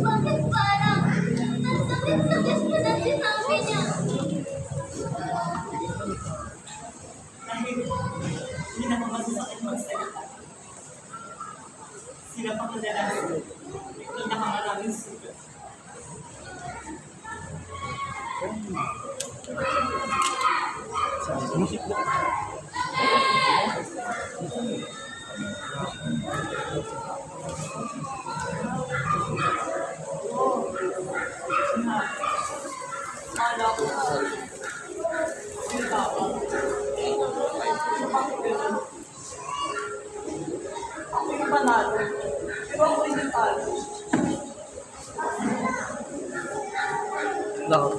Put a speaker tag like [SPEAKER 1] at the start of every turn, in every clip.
[SPEAKER 1] Bakit parang ang sakit-sakit ko na sinabi niya?
[SPEAKER 2] Dahil hindi na masasakit magsalita. Sila pa kadalasan may pinakamaraming sugat. Akala ko, sila pa. Ako yung panalo. Pero ako yung talo.
[SPEAKER 3] Lahat.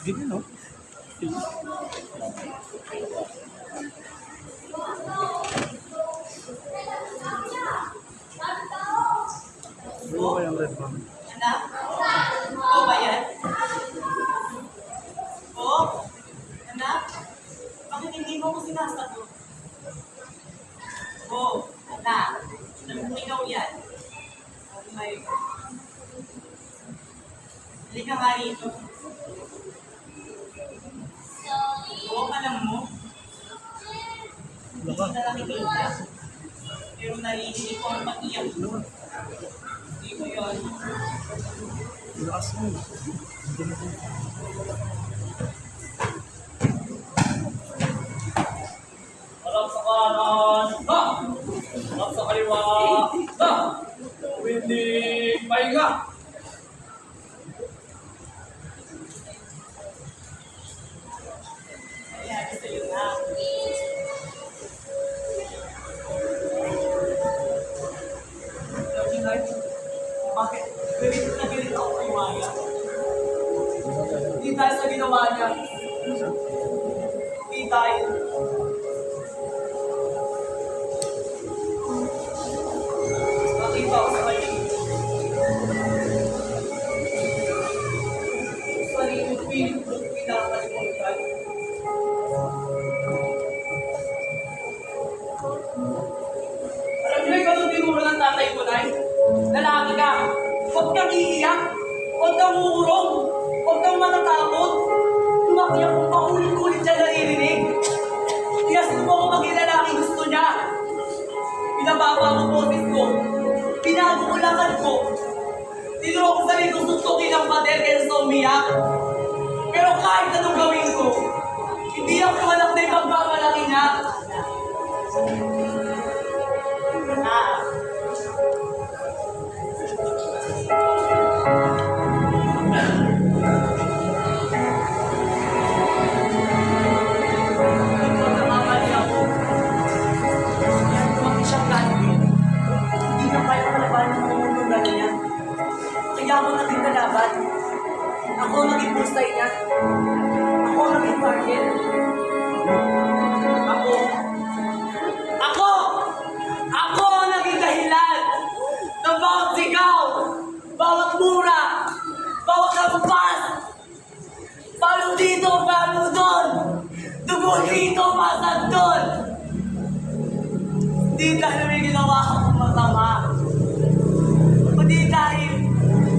[SPEAKER 3] Gini, no? Ano ba yung red band?
[SPEAKER 2] Anak? Oo ba yan? Oo? Anak? Bakit hindi mo ko sinasagot? Oo, anak. Alam mo ikaw yan. Okay. Halika nga rito. Oo, alam mo. Hindi ka nakikita. Pero narinig ko ang pag-iyak mo. Hindi ko yun.
[SPEAKER 3] Lakas mo.
[SPEAKER 4] Harap sa kanan, ha! Harap sa kaliwa, ha! Winning, pahinga!
[SPEAKER 2] Nangyari sa'yo na. Sabi nga, bakit? Ganito na ganito ako kay Maya. Hindi dahil sa ginawa niya. Hindi dahil. Nakita ko sa kanya. Sarili ko, pilit ko, pinakalimutan. Alam niyo, ikaw yung tinuro ng tatay ko, Nay. Lalaki ka. Huwag kang iiyak. Huwag kang uurong. Huwag kang matatakot. Lumaki akong paulit-ulit siya naririnig. Kaya sino ako maging lalaki gusto niya. Pinababa ko boses ko. Pinago ko lakad ko. Tinuro ko sarili kong susukin ang pader kaya sa umiyak. Pero kahit anong gawin ko, hindi ako walang na ipagmamalaki niya. Nagpagkamamali ako. Kaya tumaki siyang galing. Hindi na kaya kalaban ng mga niya. Kaya ako naging kalaban. Ako naging pustay niya. Ako naging target. Ako ang naging dahilan ng bawat sigaw, bawat mura, bawat kampas. Palo dito, palo doon. Dugo dito, pasag doon. Hindi dahil may ginawa akong masama. Kundi dahil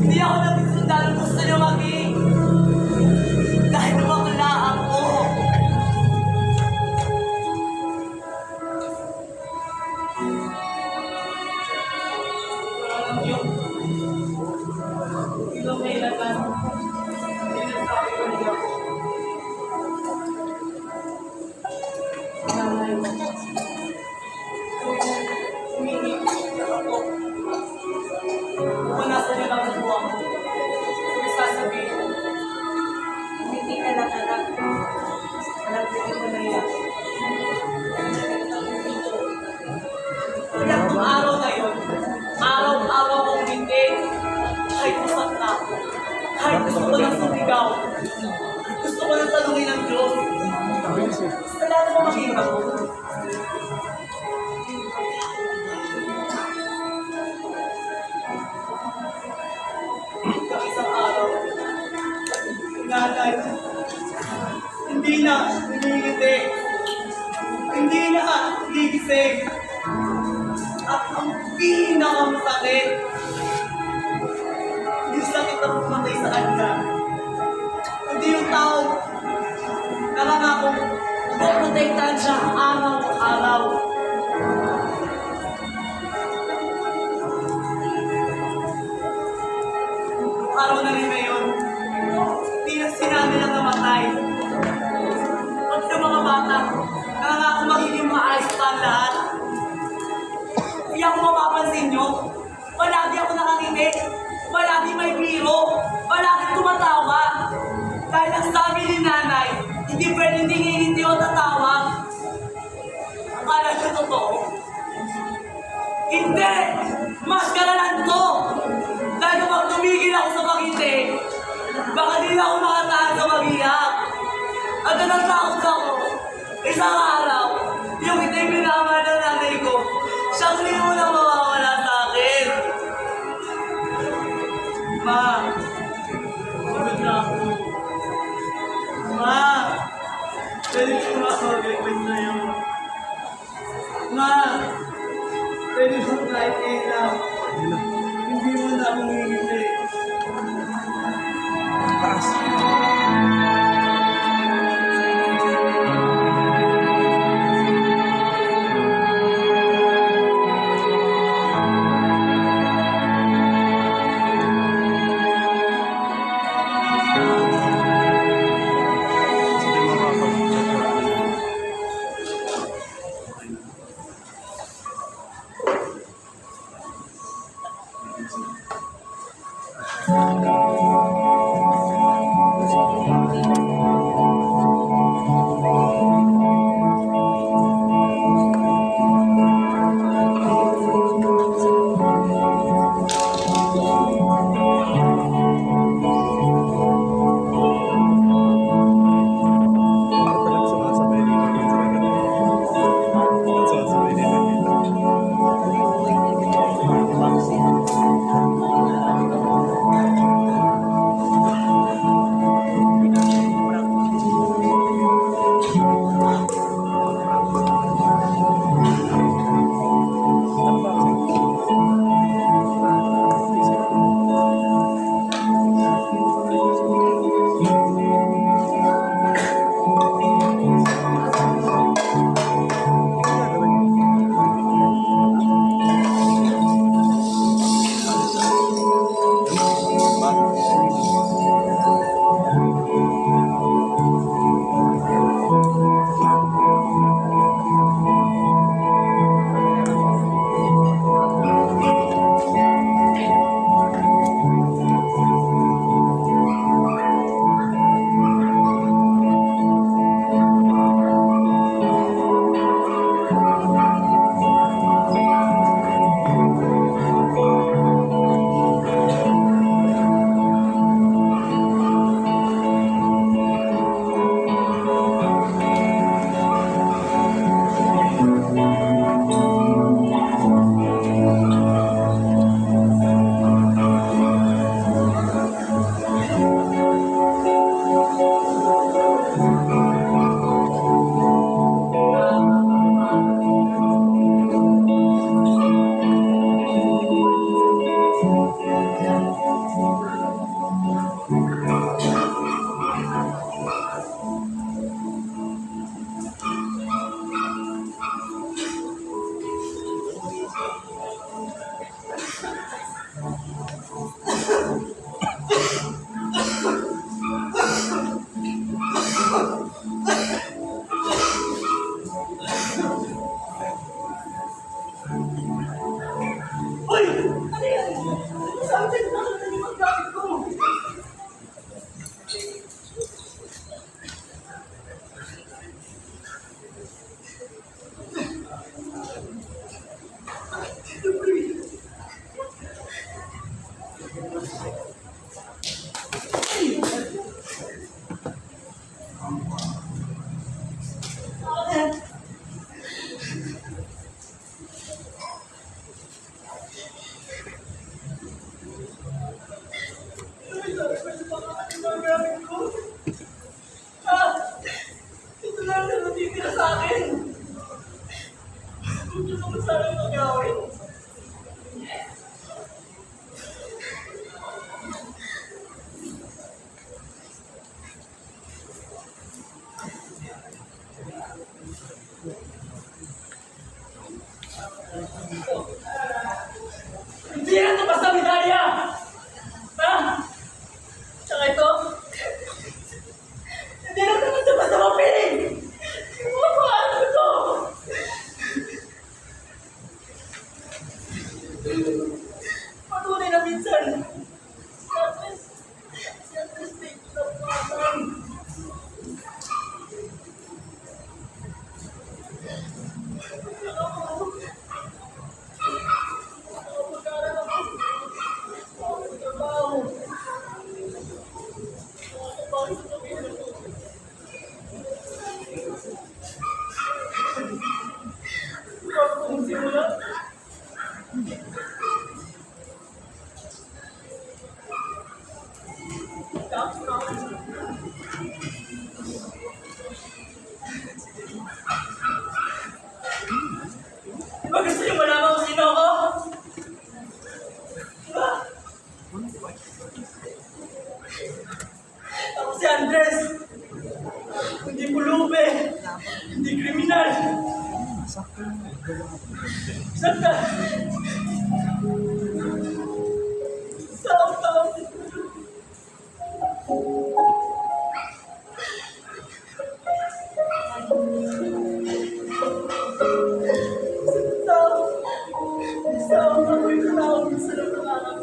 [SPEAKER 2] hindi ako naging sundalo gusto niyo maging. Dahil bakla ako. nanay mo. Humingi ako. Kung nasa niyo lang ang buwan mo, may sasabihin. Hindi ka lang anak. Anak din mo na yan. Kaya kung araw na yun, araw-araw kong hindi, kahit usap na ako, kahit gusto ko lang sumigaw, gusto ko lang tanungin ng Diyos, sa lahat mo makita ko. Hanggang isang araw, nanay, hindi na humingiti, hindi na gigising. At ang pinakamasakit, yung sakit na pumatay sa kanya, hindi yung tao nakangakong puprotektahan siya araw-araw. Nung araw na rin na yun, hindi na sinabi na namatay. Pag yung mga bata, nakangakong magiging maayos pa ang lahat. Hindi ako mapapansin nyo. Palagi ako nakangiti. Palagi may biro. Palagi tumatawa. Dahil ang sabi ni nanay, hindi pwede ngingiti o tatawa. Akala siya totoo. Hindi! Mas kalalan to! Dahil kapag tumigil ako sa pangiti, baka di na ako makatahan sa mag-iyak. At natakot ako. Isang araw, yung ito'y minamahal ng nanay ko, siyang hindi mo na mawawala sa akin. Ma, pagod na ako. Ma, pwede ko makakagagawin na yun. Ma, pwede ko kahit ilaw. Hindi mo na akong hingiti.
[SPEAKER 3] Taas. Hindi mo makapag-check.
[SPEAKER 2] natitira sa akin. Ano naman sana yung nangyawin? Hindi na ito basta medalya! Ha? Tsaka ito? Hindi na ito basta mapiling! Ano ito? Patunay na minsan. Siyempre, stage na pa. Diba gusto niyo malaman kung sino ako? Diba? Ako si Andres. Hindi pulube. Hindi kriminal. Santa. Tao. Ako'y tao sa lahat.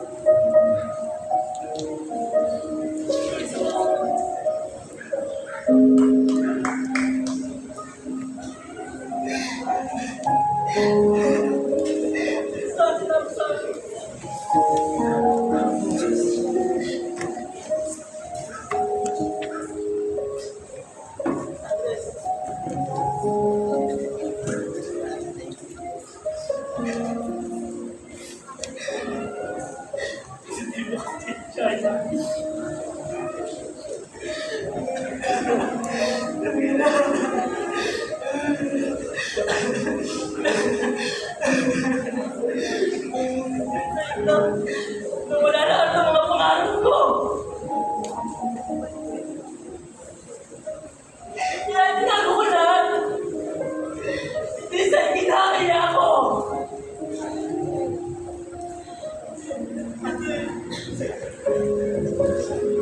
[SPEAKER 2] Nawala lahat ng mga pangarap ko. Kaya tinago ko lahat. Hindi sa kinakaya ako.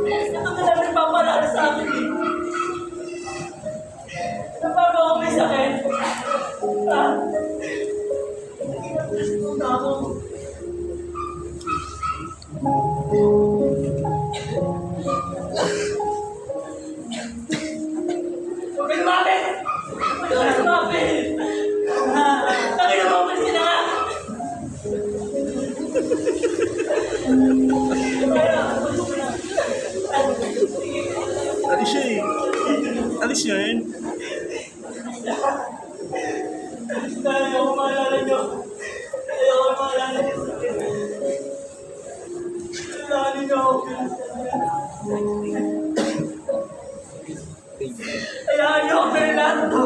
[SPEAKER 2] Ito na lang nagpapalala sa akin eh. Napago ako may sakit. Ha? Naging ako. Huwag kayo lumapit! Huwag kayo lumapit! Bakit naman umalis na nga?
[SPEAKER 3] Alis siya eh. Alis siya eh.
[SPEAKER 2] Ayaw ko maalala nyo. Ayaw ko maalala nyo. Lalo nyo ako. Ayaw nyo ako pero lahat to.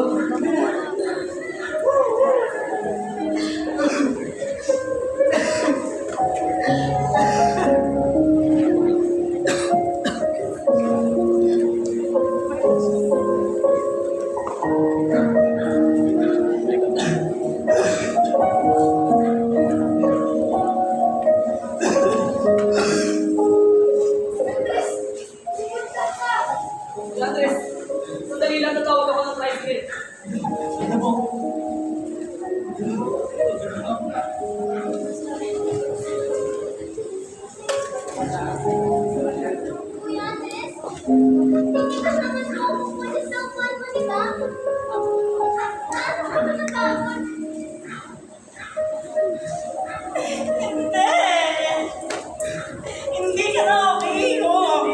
[SPEAKER 2] Andres, sandali lang natawag ako ng tricycle. Ano mo?
[SPEAKER 1] Kuya Andres, hindi ka naman ako pwede sa upuan mo, di ba? Ano ka natatakot?
[SPEAKER 2] Hindi! Hindi ka na okay, oh!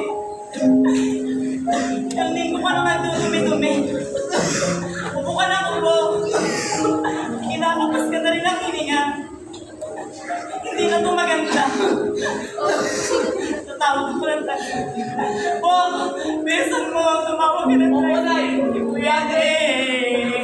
[SPEAKER 2] Yung linggo ka naman dudumi-dumi. Upo ka na, upo. Kinakapas ka na rin ang hininga. Hindi na ito maganda. Tatawag ko lang tayo. Oh, besan mo, tumawag ka na tayo. Kuya Andres!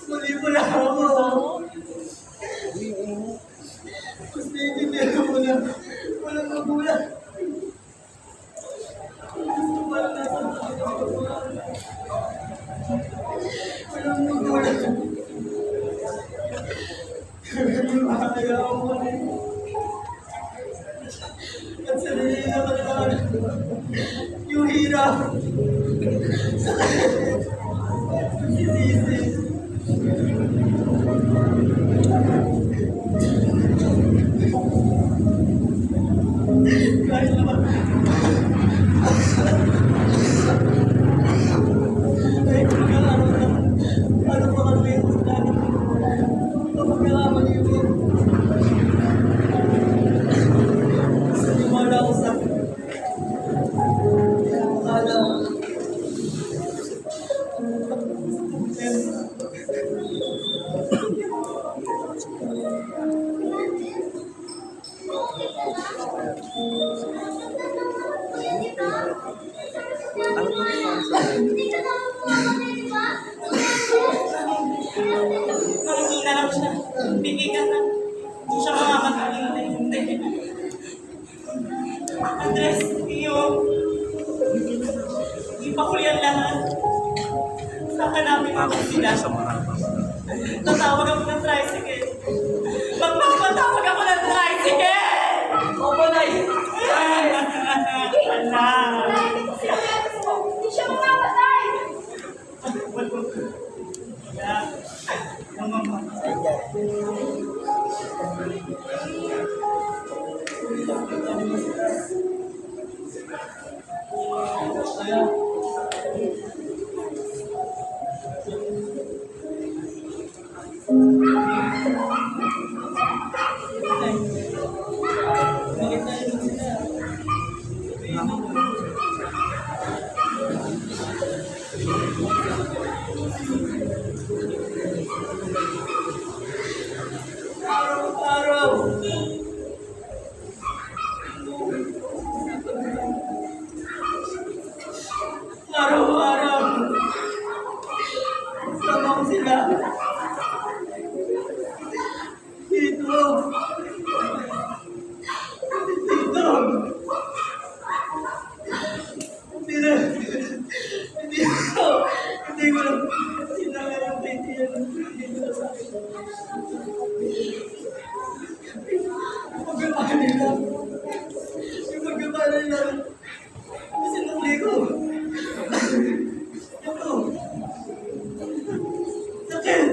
[SPEAKER 5] Mali pala ako. Mas naiintindihan mo na walang magulang. Walang magulang. Kaya ako at sa nilalaman yung hirap. Sisisi. Kahit naman. Kahit magkakaroon na. Ano pa kami yung sinabi? Kapagkakaman yun. Sa nimala ko sa akala ko.
[SPEAKER 2] Nakikita lang siya. Bigyan na. Hindi siya makakatagin. Hindi. Andres, iyo. Ipakulian lahat. Saka namin ako sila. Tatawag ako ng tricycle. Magpapatawag ako ng tricycle!
[SPEAKER 5] Opo, Nay.
[SPEAKER 2] Ala!
[SPEAKER 1] Hindi siya mamamatay!
[SPEAKER 5] Araw-araw. Araw-araw. Sama ko sila. Dito. Dito. Hindi ko lang sinangan yung kaibigan dito sa akin. Pagkabala nila. Yung pagkabala nila. Sinuli ko. Ito. Sakit.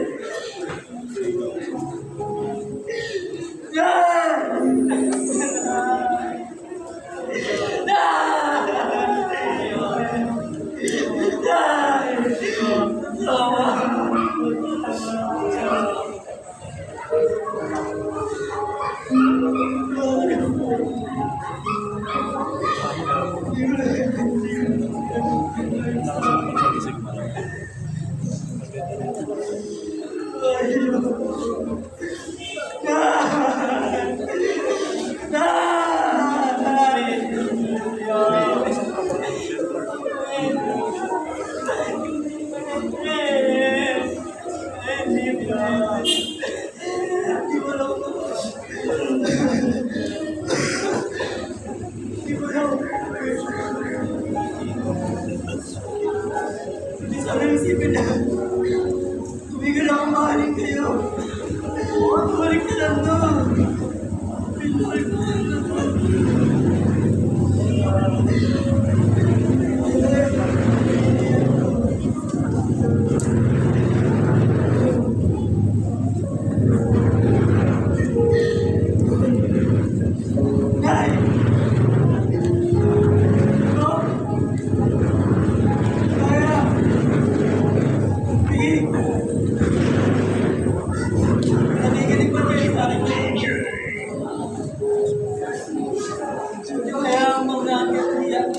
[SPEAKER 5] ko na uuwi. Hindi sana isipin na tumigil ako mahalin kayo. Bumalik ka lang na. Bumalik ka lang na. Nay! Oh! Kaya! Sige! Nakikinig ba kayo sa akin? Hindi kaya ang mga nakakaiyak.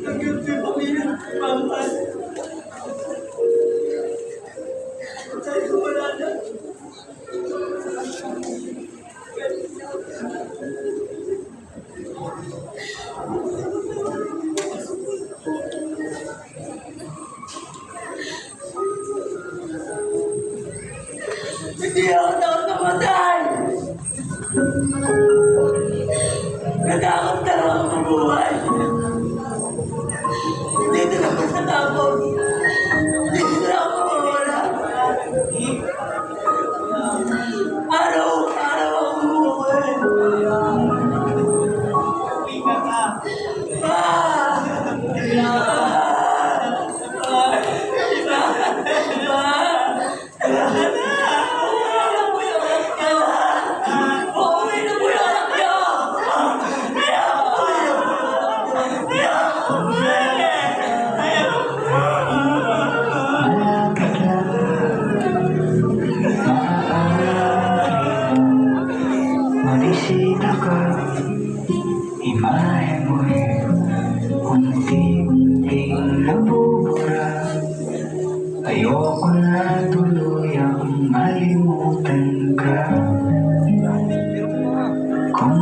[SPEAKER 5] Hanggang sa pamilya, pampas. Sabi ko wala na. Hindi ako takot namatay! Natakot na lang ako mabuhay! Dito na ako natakot! Dito na ako mawawala! Araw-araw ako bumuhay!
[SPEAKER 6] Manisita ka, imahe mo'y unti-unting nabubura. Ayoko na tuluyang malimutan ka.